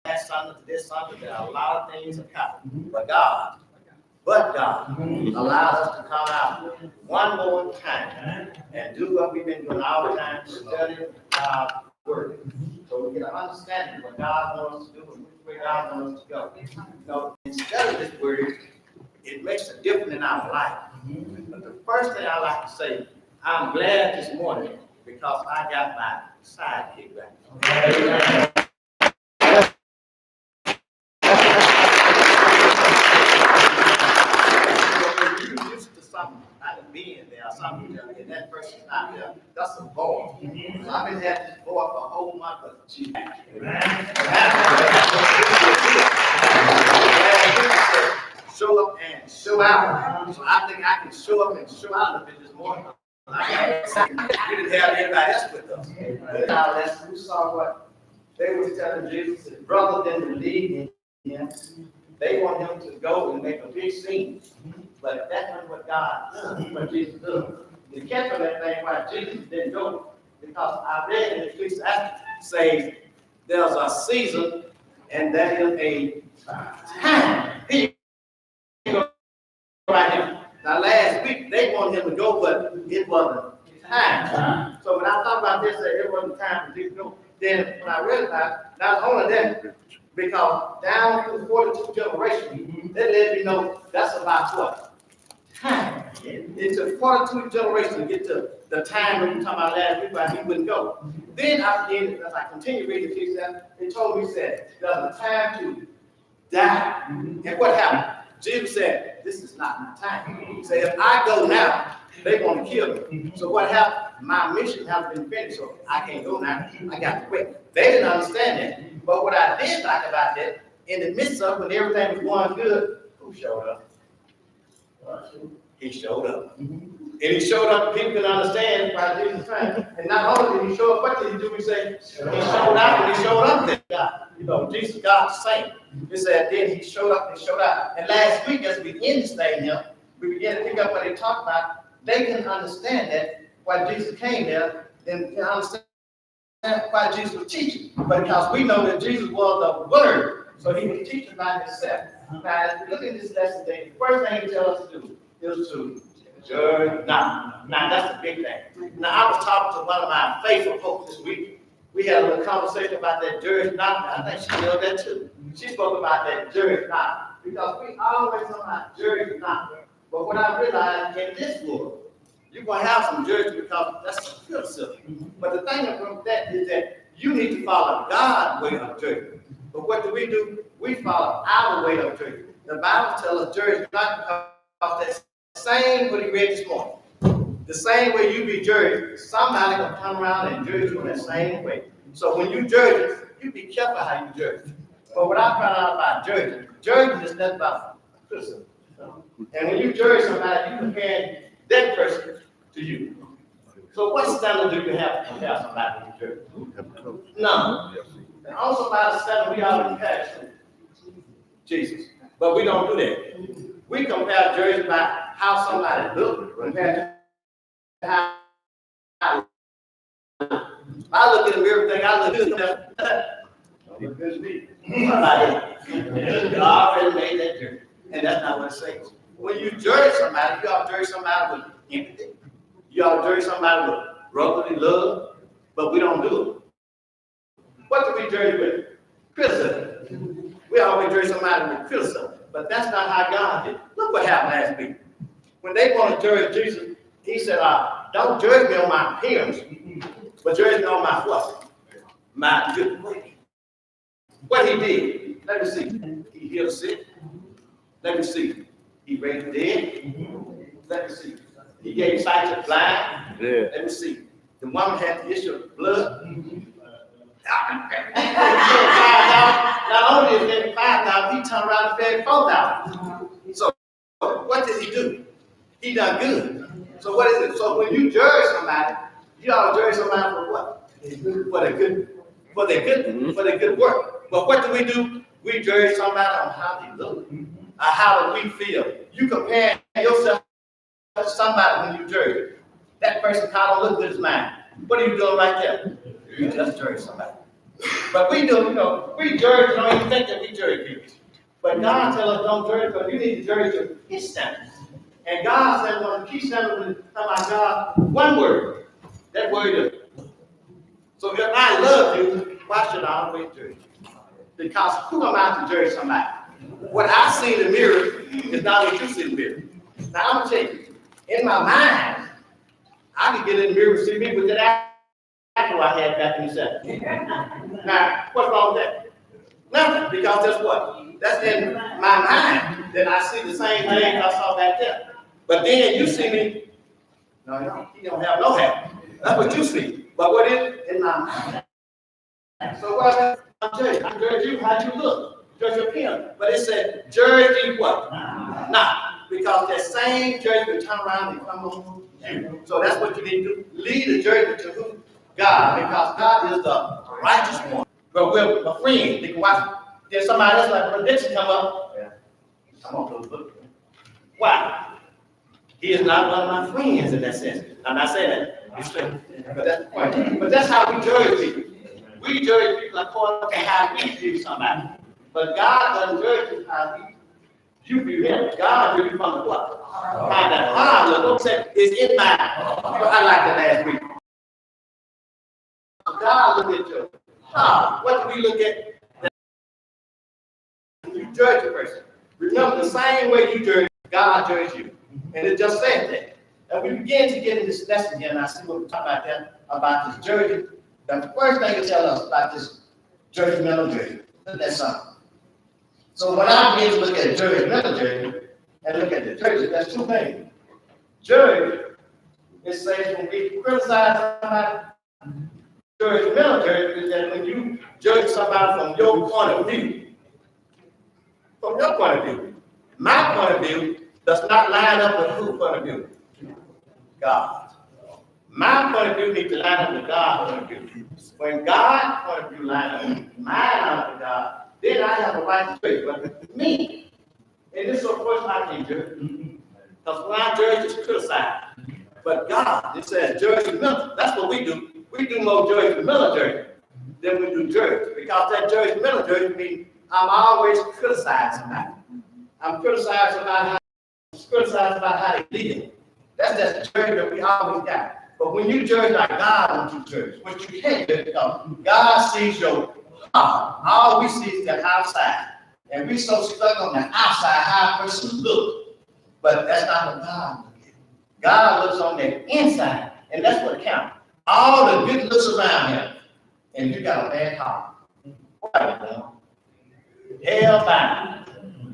last Sunday to this Sunday, there are a lot of things that happen. But God allows us to come out one more time and do what we've been doing all the time, study God's word. So we get an understanding of what God wants us to do and which way God wants us to go. You know, instead of this word, it makes a difference in our life. But the first thing I like to say, I'm glad this morning because I got my sidekick back. Being there, something and that person's not there. That's a voice. So I've been having this voice for a whole month of Jesus. Show up and show out. So I think I can show up and show out a bit this morning. We didn't have anybody else with us. We saw what they were telling Jesus, his brother didn't believe in him. They want him to go and make a big scene. But that's not what God does, what Jesus does. The catch on that thing why Jesus didn't go. Because I read in Ecclesiastes says there's a season and there is a time. He go right here. Now last week they wanted him to go, but it wasn't time. So when I thought about this, it wasn't time for Jesus to go. Then when I realized, not only that, because down through 42 generations, they let me know that's about what? Time. It took 42 generations to get to the time when we were talking about last week, why he wouldn't go. Then I began, as I continued reading the text, it told me, said, there's a time to die. And what happened? Jesus said, this is not my time. He said, if I go now, they're going to kill me. So what happened? My mission hasn't been finished, so I can't go now. I got to quit. They didn't understand that. But what I did like about that, in the midst of when everything was going good, who showed up? He showed up. And he showed up, people can understand why Jesus came. And not only did he show up, what did he do? He said, he showed out and he showed up there. God, you know, Jesus, God's saint. He said, then he showed up and showed out. And last week, as we end this thing here, we began to pick up what they talked about. They can understand that why Jesus came there, and can understand why Jesus was teaching. But because we know that Jesus was the Word, so he was teaching by himself. Now, as we look at this lesson today, the first thing he tells us to do is to judge not. Now, that's the big thing. Now, I was talking to one of my faithful folks this week. We had a little conversation about that judge not. I think she did that too. She spoke about that judge not. Because we always talk about judge not. But what I realized in this world, you're going to have some judgment because that's some criticism. But the thing about that is that you need to follow God's way of judgment. But what do? We follow our way of judgment. The Bible tells us judge not because that's the same what he read this morning. The same way you be judged, somebody gonna come around and judge you in that same way. So when you judge, you be careful how you judge. But what I found out about judging is nothing about criticism. And when you judge somebody, you compare that person to you. So what standard do you have to compare somebody when you judge? None. And also by the standard we ought to compare to Jesus. But we don't do that. We compare judging by how somebody looks compared to how I look at him, everything I look at him. Good me. God already made that judgment. And that's not what it says. When you judge somebody, you ought to judge somebody with empathy. You ought to judge somebody with brotherly love, but we don't do it. What do we judge with? Criticism. We always judge somebody with criticism, but that's not how God did. Look what happened last week. When they want to judge Jesus, he said, don't judge me on my appearance, but judge me on my what? My good way. What he did, let me see. He healed the sick. Let me see. He raised the dead. Let me see. He gave sight to the blind. Yeah. Let me see. The woman had the issue of blood. Not only is there 5,000, he turned around and fed 4,000. So what did he do? He done good. So what is it? So when you judge somebody, you ought to judge somebody for what? For their good work. But what do? We judge somebody on how they look. How do we feel? You compare yourself to somebody when you judge. That person kind of look good as mine. What are you doing right there? You just judge somebody. But we do, we judge, don't even think that we judge people. But God tells us don't judge, because you need to judge to his standards. And God said, well, the key standard is about God, one word. That word is. So if I love you, why should I always judge you? Because who am I to judge somebody? What I see in the mirror is not what you see in the mirror. Now I'm gonna tell you, in my mind, I can get in the mirror and see me with that apple I had back in the 70s. Now, what's wrong with that? Nothing, because that's what? That's in my mind that I see the same thing I saw back there. But then you see me, no, he don't have no hair. That's what you see. But what is in my mind? So what I'm judging? I judge you how you look. Judge your appearance. But it said, judge you what? Not. Because that same judgment turn around and come on you. So that's what you need to do. Lead the judgment to who? God. Because God is the righteous one. But we're a friend. They can watch. Then somebody else like prediction come up. Yeah. Come on, look. Why? He is not one of my friends in that sense. I'm not saying that. But that's the point. But that's how we judge people. We judge people according to how we view somebody. But God doesn't judge you how you view him. God views you from the what? How that heart look said is in mind. I like that last week. God look at you. What do we look at? You judge a person. Remember, the same way you judge, God judges you. And it just said that. And we begin to get in this lesson again, and I see what we're talking about there, about this judging. The first thing to tell us about this judgmental judging. That's something. So when I begin to look at judgmental judging and look at the judges, that's two things. Judge, it says when we criticize somebody, judgmental judging is that when you judge somebody from your point of view, from your point of view, my point of view does not line up with whose point of view? God. My point of view needs to line up with God's point of view. When God's point of view lines up with mine with God, then I have a right to judge. But me, and this is of course I can judge. Because when I judge, it's criticize. But God, it says judgmental. That's what we do. We do more judgmental judging than we do judge. Because that judgmental judging means I'm always criticizing somebody. I'm criticizing about how they live. That's the judgment that we always got. But when you judge like God wants you to judge, what you can't do, because God sees your heart. All we see is the outside. And we so stuck on the outside, how a person looks. But that's not what God looks at. God looks on the inside, and that's what counts. All the good looks around him, and you got a bad heart. Hell bound.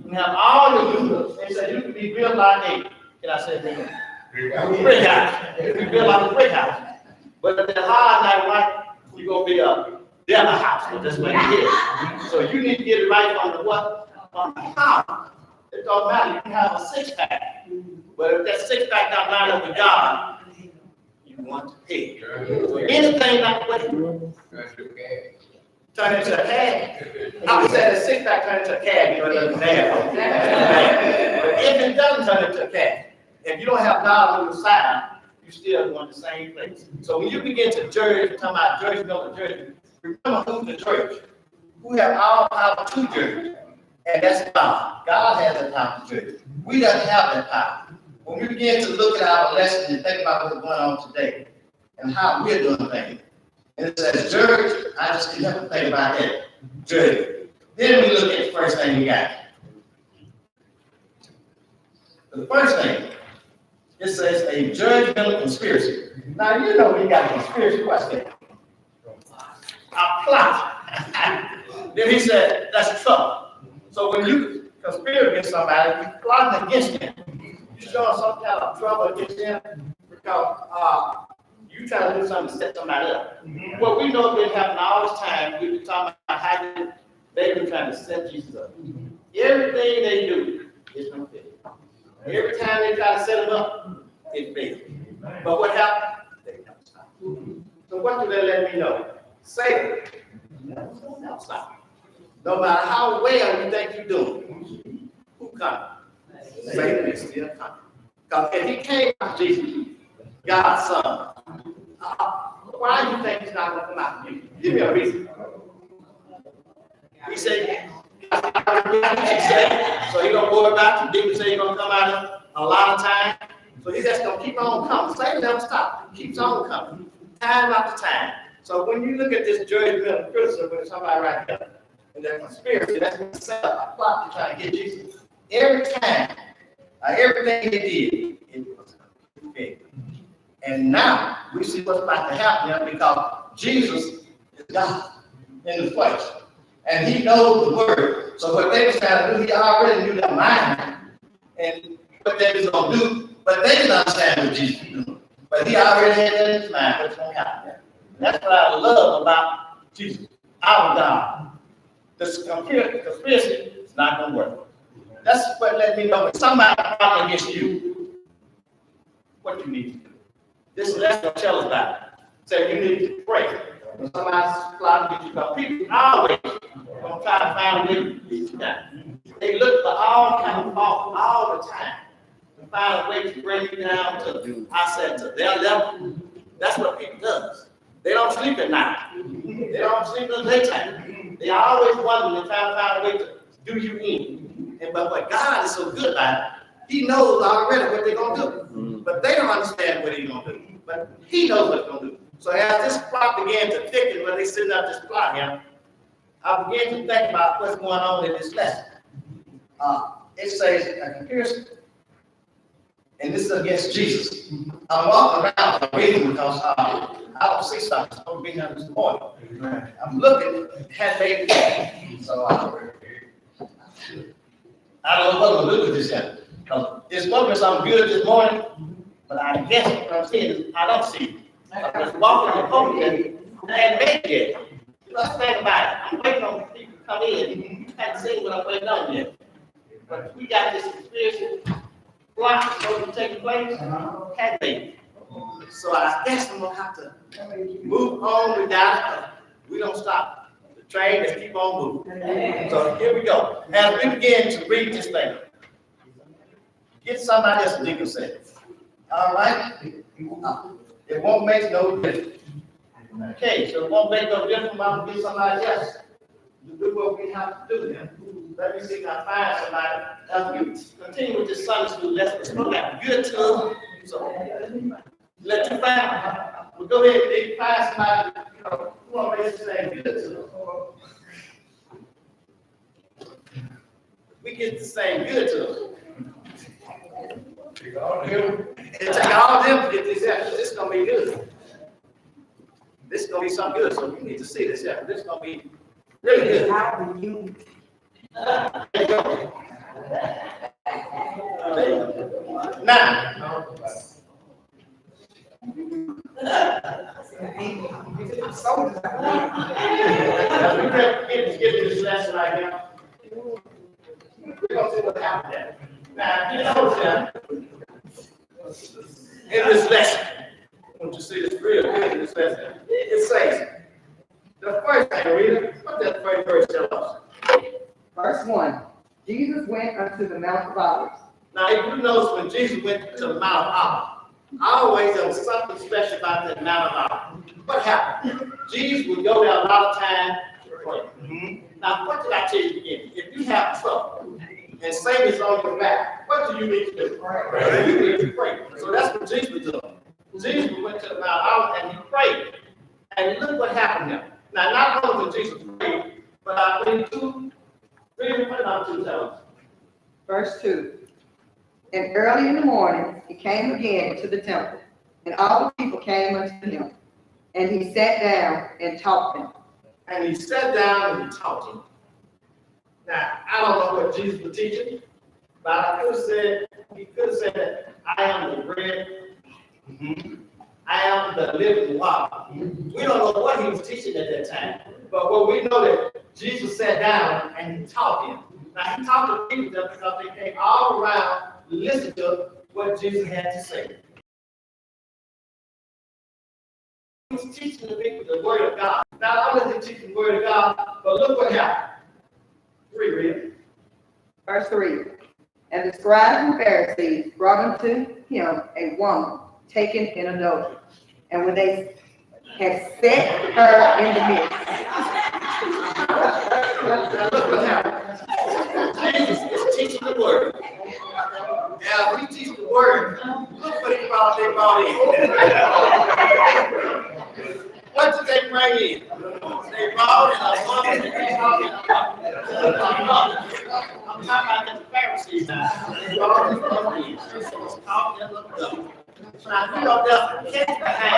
You have all the good looks. They say you can be built like a, can I say that? Brick house. You can build like a brick house. But if the hard night right, you're going to be a devil house. So that's what it is. So you need to get it right on the what? On the house. It don't matter. You can have a six-pack. But if that six-pack not line up with God, you want to pay. So anything like what? Turn into a cab. I would say the six-pack turn into a cab, you know, it doesn't matter. But if it doesn't turn into a cab, if you don't have God on your side, you still going the same place. So when you begin to judge, talking about judgmental judgment, remember who's the judge. Who have all power to judge. And that's God. God has the power to judge. We don't have that power. When we begin to look at our lesson and think about what's going on today and how we're doing things, and it says judge, I just can never think about that. Judge. Then we look at the first thing we got. The first thing, it says a judgmental conspiracy. Now you know we got a conspiracy. What's that? A plot. Then he said that's trouble. So when you conspire against somebody, you're plotting against them. You're showing some kind of trouble against them because you trying to do something to set somebody up. Well, we know it's been happening all this time. We've been talking about how they've been trying to set Jesus up. Everything they do is going to fail. Every time they try to set him up, it fails. But what happened? They don't stop. So what do they let me know? Satan, never stop. No matter how well you think you're doing, who comes? Satan is still coming. Because if he came out Jesus, God's son, why do you think he's not going to come out? Give me a reason. He said, so he don't worry about you. Demons say you're gonna come out a lot of time. So he's just gonna keep on coming. Satan never stops. He keeps on coming, time after time. So when you look at this judgmental criticism with somebody right here, and that conspiracy, that's what it's set up, a plot to try to get Jesus. Every time, everything he did, it was big. And now we see what's about to happen here because Jesus is God in the flesh. And he knows the word. So what they was trying to do, he already knew their mind and what they was going to do. But they didn't understand what Jesus was doing. But he already had that in his mind what's going to happen. That's what I love about Jesus, our God. This conspiracy is not going to work. That's what let me know when somebody fighting against you, what you need to do. This lesson will tell us about it. So you need to pray. When somebody's plotting to get you, because people always going to try to find a way to beat you down. They look for all kinds of faults all the time to find a way to bring you down to, I said, to their level. That's what people does. They don't sleep at night. They don't sleep in the daytime. They always wonder and trying to find a way to do you in. But what God is so good at, he knows already what they're going to do. But they don't understand what he's going to do. But he knows what he's going to do. So as this plot began to thicken, when they send out this plot here, I began to think about what's going on in this lesson. It says a comparison, and this is against Jesus. I'm walking around reading because I don't see something. I'm supposed to be here this morning. I'm looking, had baby, so I don't know what I'm going to do with this yet. Because it's supposed to be something good this morning, but I guess what I'm seeing is I don't see it. I'm just walking the podium and I ain't made it yet. Let's think about it. I'm waiting on people to come in. You haven't seen what I'm waiting on yet. But we got this conspiracy plot supposed to take place. Had baby. So I guess I'm going to have to move on without it. We don't stop. The train just keep on moving. So here we go. As we begin to read this thing, get somebody else to dig yourself. All right? It won't make no difference. Okay, so it won't make no difference. I'm going to get somebody else to do what we have to do then. Let me see if I find somebody. As we continue with this Sunday school lesson, it's going to get good to them. So let you find. We'll go ahead and find somebody who already say good to them. We get to say good to them. It's all them to get this out. This is going to be good. This is going to be something good. So you need to see this out. This is going to be really good. Now, get this lesson right now. We're going to see what happened there. Now, you notice that in this lesson, I want you to see this real good in this lesson. It says, the first thing, read it. What does the first verse tell us? Verse 1, Jesus went unto the Mount of Olives. Now, if you notice when Jesus went to the Mount of Olives, always there was something special about that Mount of Olives. What happened? Jesus would go there a lot of time to pray. Now, what did I tell you again? If you have trouble and Satan is on your back, what do you need to do? Pray. You need to pray. So that's what Jesus was doing. Jesus went to the Mount of Olives and he prayed. And look what happened there. Now, not only did Jesus pray, but I believe Verse 2. And early in the morning he came again to the temple, and all the people came unto him. And he sat down and taught them. And he sat down and he taught them. Now, I don't know what Jesus was teaching, but he could have said that I am the bread. I am the living water. We don't know what he was teaching at that time, but what we know that Jesus sat down and he taught them. Now, he taught the people that because they came all around to listen to what Jesus had to say. He was teaching the people the word of God. Not only did he teach the word of God, but look what happened. Read. Verse 3. And the scribes and Pharisees brought unto him a woman taken in adultery. And when they had set her in the midst, Look what happened. Jesus is teaching the word. Now, if we teach the word, look what they brought in. What did they bring in? They brought in a woman and they brought in a I'm talking about the Pharisees now. They brought in a woman. She was caught in the double. Now, you know, catch the hand.